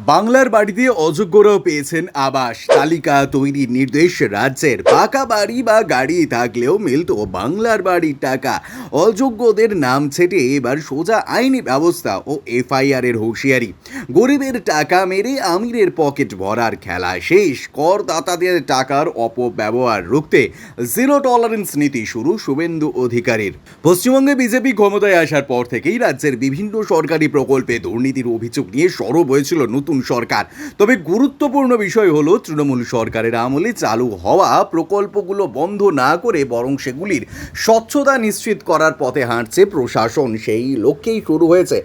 বাংলার বাড়িতে অযোগ্যরাও পেয়েছেন আবাস। তালিকা তৈরির নির্দেশ রাজ্যের। পাকা বাড়ি বা গাড়ি থাকলেও মিলত বাংলার বাড়ির টাকা। অযোগ্যদের নাম ছেটে এবার সোজা আইনি ব্যবস্থা ও এফআইআর এর হুঁশিয়ারি। গরিবের টাকা মেরে আমিরের পকেট ভরার খেলা শেষ। করদাতাদের টাকার অপব্যবহার রুখতে জিরো টলারেন্স নীতি শুরু শুভেন্দু অধিকারীর। পশ্চিমবঙ্গে বিজেপি ক্ষমতায় আসার পর থেকেই রাজ্যের বিভিন্ন সরকারি প্রকল্পে দুর্নীতির অভিযোগ নিয়ে সরব হয়েছিল নতুন সরকার। তবে গুরুত্বপূর্ণ বিষয় হলো তৃণমূল সরকারের আমলে চালু হওয়া প্রকল্পগুলো বন্ধ না করে বরং সেগুলির স্বচ্ছতা নিশ্চিত করার পথে হাঁটছে প্রশাসন। সেই লক্ষ্যেই শুরু হয়েছে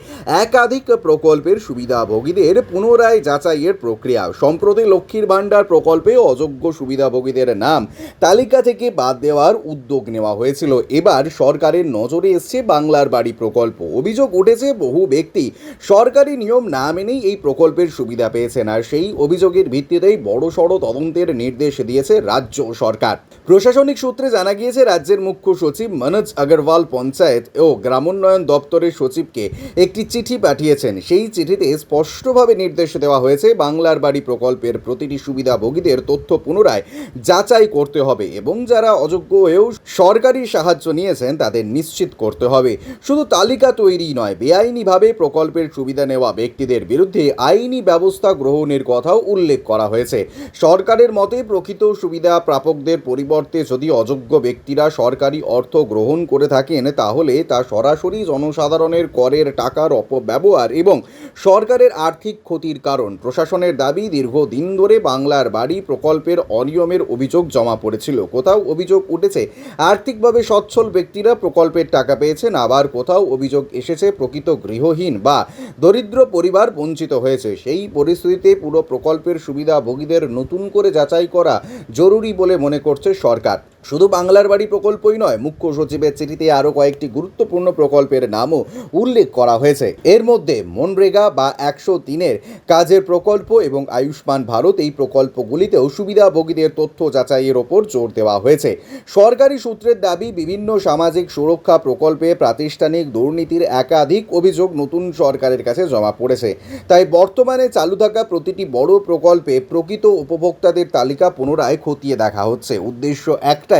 একাধিক প্রকল্পের সুবিধাভোগীদের পুনরায় যাচাইয়ের প্রক্রিয়া। সম্প্রতি লক্ষ্মীর ভাণ্ডার প্রকল্পে অযোগ্য সুবিধাভোগীদের নাম তালিকা থেকে বাদ দেওয়ার উদ্যোগ নেওয়া হয়েছিল। এবার সরকারের নজরে এসছে বাংলার বাড়ি প্রকল্প। অভিযোগ উঠেছে বহু ব্যক্তি সরকারি নিয়ম না মেনেই এই প্রকল্পের সুবিধা পেয়েছেন, আর সেই অভিযোগের ভিত্তিতেই বড়সড় তদন্তের নির্দেশ দিয়েছে রাজ্য সরকার। প্রশাসনিক সূত্রে জানা গিয়েছে, রাজ্যের মুখ্য সচিব মনোজ আগরওয়াল পঞ্চায়েত ও গ্রামোন্নয়ন দপ্তরের সচিবকে একটি চিঠি পাঠিয়েছেন। সেই চিঠিতে স্পষ্টভাবে নির্দেশ দেওয়া হয়েছে বাংলার বাড়ি প্রকল্পের প্রতিটি সুবিধাভোগীদের তথ্য পুনরায় যাচাই করতে হবে এবং যারা অযোগ্য হয়েও সরকারি সাহায্য নিয়েছেন তাদের নিশ্চিত করতে হবে। শুধু তালিকা তৈরি নয়, বেআইনিভাবে প্রকল্পের সুবিধা নেওয়া ব্যক্তিদের বিরুদ্ধে আইনি ব্যবস্থা গ্রহণের কথাও উল্লেখ করা হয়েছে। সরকারের মতে প্রকৃত সুবিধা প্রাপকদের পরিবর্তে যদি অযোগ্য ব্যক্তিরা সরকারি অর্থ গ্রহণ করে থাকেন তাহলে তা সরাসরি জনসাধারণের করের টাকার অপব্যবহার এবং সরকারের আর্থিক ক্ষতির কারণ। প্রশাসনের দাবি, দীর্ঘদিন ধরে বাংলার বাড়ি প্রকল্পের অনিয়মের অভিযোগ জমা পড়েছিল। কোথাও অভিযোগ উঠেছে আর্থিকভাবে সচ্ছল ব্যক্তিরা প্রকল্পের টাকা পেয়েছেন, আবার কোথাও অভিযোগ এসেছে প্রকৃত গৃহহীন বা দরিদ্র পরিবার বঞ্চিত হয়েছে। সেই পরিস্থিতিতে পুরো প্রকল্পের সুবিধাভোগীদের নতুন করে যাচাই করা জরুরি বলে মনে করছে সরকার। শুধু বাংলার বাড়ি প্রকল্পই নয়, মুখ্য সচিবের চিঠিতে আরও কয়েকটি গুরুত্বপূর্ণ প্রকল্পের নামও উল্লেখ করা হয়েছে। এর মধ্যে মনরেগা বা 103-এর কাজের প্রকল্প এবং আয়ুষ্মান ভারত এই প্রকল্পগুলিতেও সুবিধাভোগীদের তথ্য যাচাইয়ের ওপর জোর দেওয়া হয়েছে। সরকারি সূত্রের দাবি, বিভিন্ন সামাজিক সুরক্ষা প্রকল্পে প্রাতিষ্ঠানিক দুর্নীতির একাধিক অভিযোগ নতুন সরকারের কাছে জমা পড়েছে। তাই বর্তমানে চালু থাকা প্রতিটি বড় প্রকল্পে প্রকৃত উপভোক্তাদের তালিকা পুনরায় খতিয়ে দেখা হচ্ছে। উদ্দেশ্য একটাই,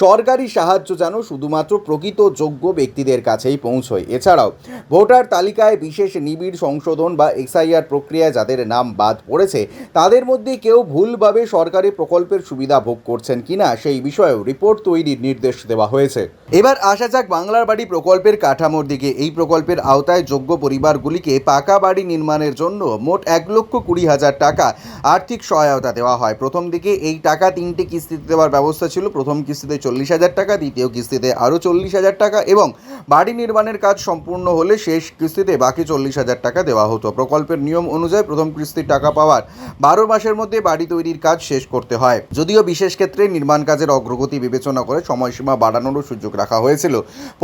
সরকারি সাহায্য যেন শুধুমাত্র প্রকৃত যোগ্য ব্যক্তিদের কাছেই পৌঁছয়। এছাড়াও ভোটার তালিকায় বিশেষ নিবিড় সংশোধন বা এসআইআর প্রক্রিয়ায় যাদের নাম বাদ পড়েছে তাদের মধ্যে কেউ ভুলভাবে সরকারি প্রকল্পের সুবিধা ভোগ করছেন কিনা সেই বিষয়েও রিপোর্ট তৈরির নির্দেশ দেওয়া হয়েছে। এবার আসা যাক বাংলার বাড়ি প্রকল্পের কাঠামোর দিকে। এই প্রকল্পের আওতায় যোগ্য পরিবারগুলিকে পাকা বাড়ি নির্মাণের জন্য মোট 1,20,000 টাকা আর্থিক সহায়তা দেওয়া হয়। প্রথম দিকে এই টাকা 3টে কিস্তিতে দেওয়ার ব্যবস্থা ছিল। প্রথম কিস্তিতে 40,000 টাকা, দ্বিতীয় কিস্তিতে আরও 40,000 টাকা এবং বাড়ি নির্মাণের কাজ সম্পূর্ণ হলে শেষ কিস্তিতে বাকি 40,000 টাকা দেওয়া হতো। প্রকল্পের নিয়ম অনুযায়ী প্রথম কিস্তির টাকা পাওয়ার 12 মাসের মধ্যে বাড়ি তৈরির কাজ শেষ করতে হয়। যদিও বিশেষ ক্ষেত্রে নির্মাণ কাজের অগ্রগতি বিবেচনা করে সময়সীমা বাড়ানোরও সুযোগ রাখা হয়েছিল।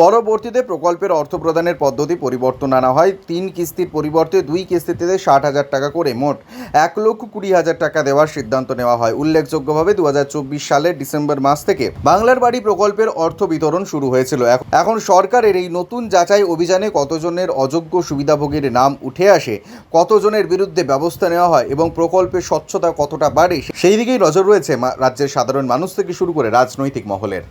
পরবর্তীতে প্রকল্পের অর্থ প্রদানের পদ্ধতি পরিবর্তন আনা হয়। 3 কিস্তির পরিবর্তে 2 কিস্তিতে 60,000 টাকা করে মোট 1,20,000 টাকা দেওয়ার সিদ্ধান্ত নেওয়া হয়। উল্লেখযোগ্যভাবে 2024 সালের ডিসেম্বর মাস থেকে বাংলার বাড়ি প্রকল্পের অর্থ বিতরণ শুরু হয়েছিল। এখন সরকারের এই নতুন যাচাই অভিযানে কতজনের অযোগ্য সুবিধাভোগীর নাম উঠে আসে, কতজনের বিরুদ্ধে ব্যবস্থা নেওয়া হয় এবং প্রকল্পের স্বচ্ছতা কতটা বাড়ে সেই দিকেই নজর রয়েছে রাজ্যের সাধারণ মানুষ থেকে শুরু করে রাজনৈতিক মহলের।